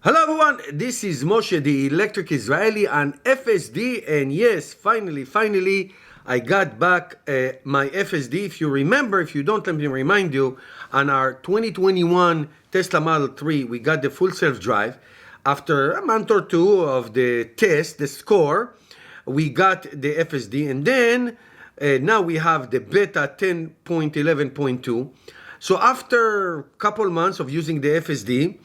Hello everyone, this is Moshe, the electric Israeli on FSD, and yes, finally, I got back my FSD. If you remember, if you don't, let me remind you, on our 2021 Tesla Model 3, we got the full self-drive. After a month or two of the test, the score, we got the FSD, and then now we have the beta 10.11.2. So after a couple months of using the FSD,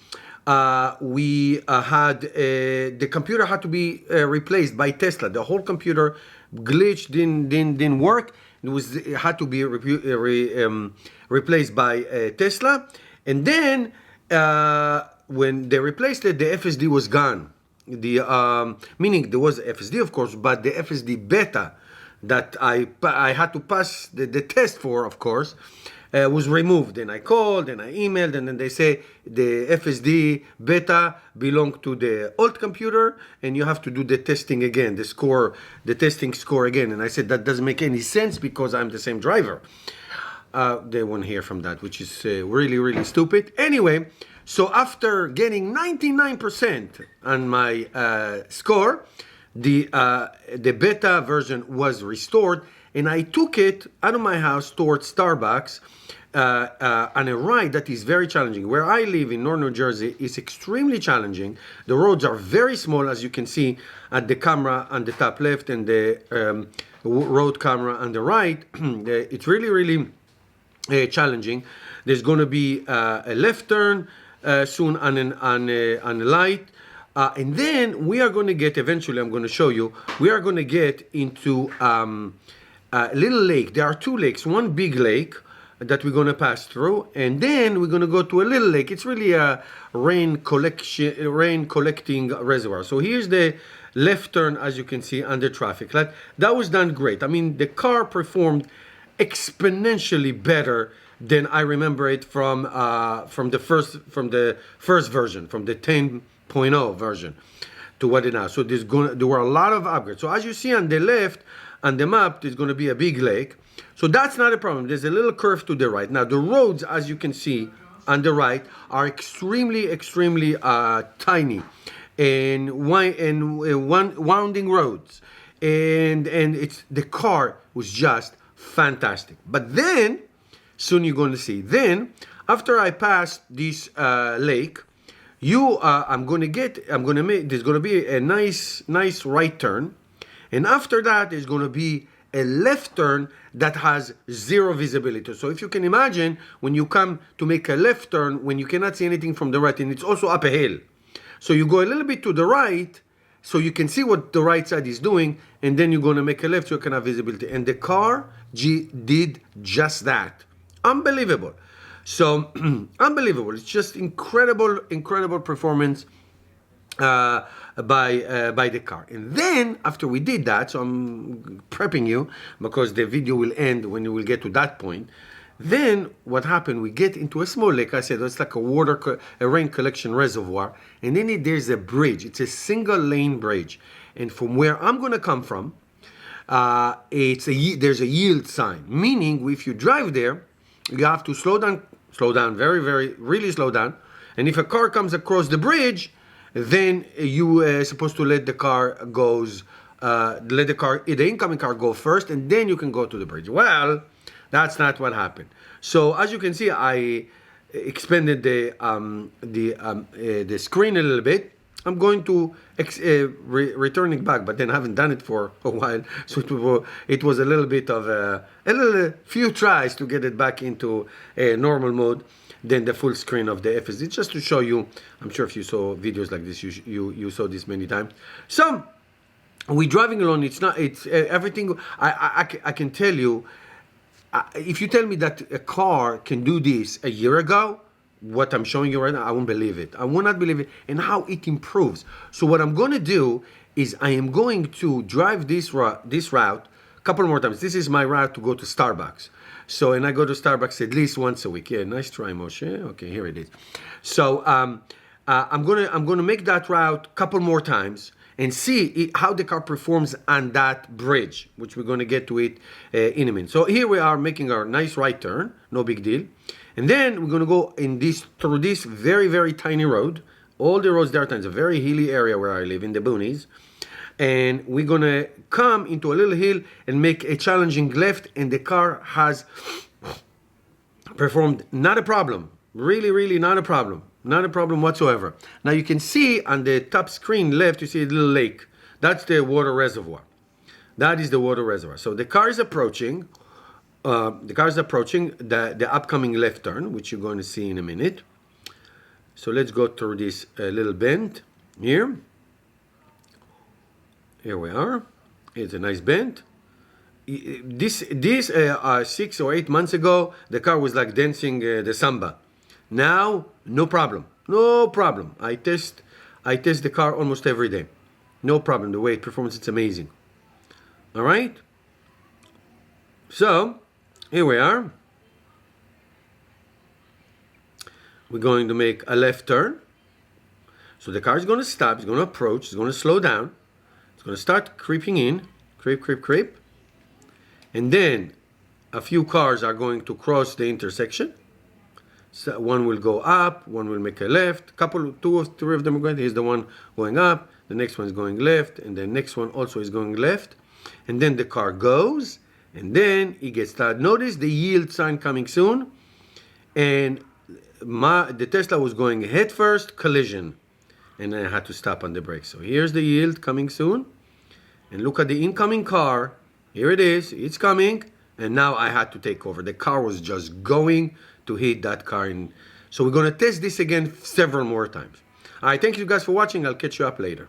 we had the computer had to be replaced by Tesla. The whole computer glitched, didn't work. It had to be replaced by Tesla, and then when they replaced it, the FSD was gone. Meaning there was FSD, of course, but the FSD beta that I had to pass the test for, of course, was removed. And I called and I emailed, and then they say the FSD beta belonged to the old computer and you have to do the testing again, the testing score again. And I said that doesn't make any sense because I'm the same driver. They won't hear from that, which is really stupid. Anyway, so after getting 99% on my score, the beta version was restored, and I took it out of my house towards Starbucks on a ride that is very challenging. Where I live in North New Jersey is extremely challenging. The roads are very small, as you can see at the camera on the top left and the road camera on the right. It's really challenging. There's going to be a left turn soon on a light. And then we are going to get, eventually I'm going to show you, we are going to get into a little lake. There are two lakes, one big lake that we're going to pass through, and then we're going to go to a little lake. It's really a rain collecting reservoir. So here's the left turn, as you can see, on the traffic light. That was done great. I mean, the car performed exponentially better than I remember it from the first version, from the 10.0 version to what it now. So there were a lot of upgrades. So as you see on the left on the map, there's going to be a big lake. So that's not a problem. There's a little curve to the right. Now the roads, as you can see on the right, are extremely tiny and winding roads, and it's the car was just fantastic. But then soon you're going to see. Then after I pass this lake, I'm going to make, there's going to be a nice right turn, and after that there's going to be a left turn that has zero visibility. So if you can imagine, when you come to make a left turn, when you cannot see anything from the right, and it's also up a hill, so you go a little bit to the right so you can see what the right side is doing, and then you're going to make a left so you can have visibility. And the car did just that. Unbelievable. So unbelievable. It's just incredible performance by the car. And then after we did that, so I'm prepping you because the video will end when you will get to that point. Then what happened, we get into a small lake. I said it's like a rain collection reservoir, and then there's a bridge. It's a single lane bridge, and from where I'm going to come from, there's a yield sign, meaning if you drive there, you have to slow down really slow down. And if a car comes across the bridge, then you are supposed to let the incoming car go first, and then you can go to the bridge. Well, that's not what happened. So as you can see, I expanded the screen a little bit. I'm going to returning back, but then I haven't done it for a while, so it was a little bit of a few tries to get it back into normal mode, then the full screen of the FSD, just to show you. I'm sure if you saw videos like this, you saw this many times. So we're driving along. It's everything. I can tell you, if you tell me that a car can do this a year ago, what I'm showing you right now, I won't believe it. I will not believe it, and how it improves. So what I'm going to do is I am going to drive this route a couple more times. This is my route to go to Starbucks. So, and I go to Starbucks at least once a week. Yeah, nice try, Moshe. Okay, here it is. So I'm gonna make that route a couple more times and see how the car performs on that bridge, which we're going to get to it in a minute. So here we are making our nice right turn, no big deal. And then we're going to go through this very tiny road All the roads there are, it's a very hilly area where I live in the boonies. And we're gonna come into a little hill and make a challenging left, and the car has performed not a problem. Really not a problem. Not a problem whatsoever. Now you can see on the top screen left, you see a little lake. That's the water reservoir. That is the water reservoir. So the car is approaching. The upcoming left turn, which you're going to see in a minute. So let's go through this little bend here. Here we are. It's a nice bend. This 6 or 8 months ago, the car was like dancing the samba. Now, no problem. No problem. I test the car almost every day. No problem. The way it performs, it's amazing. All right. So, here we are. We're going to make a left turn. So the car is going to stop. It's going to approach. It's going to slow down. It's going to start creeping in. Creep. And then a few cars are going to cross the intersection. So one will go up, one will make a left. Two or three of them are going. Here's the one going up. The next one is going left, and the next one also is going left. And then the car goes, and then it gets started. Notice the yield sign coming soon. And the Tesla was going head first, collision. And then I had to stop on the brakes. So here's the yield coming soon. And look at the incoming car. Here it is. It's coming. And now I had to take over. The car was just going to hit that car. So we're going to test this again several more times. All right. Thank you guys for watching. I'll catch you up later.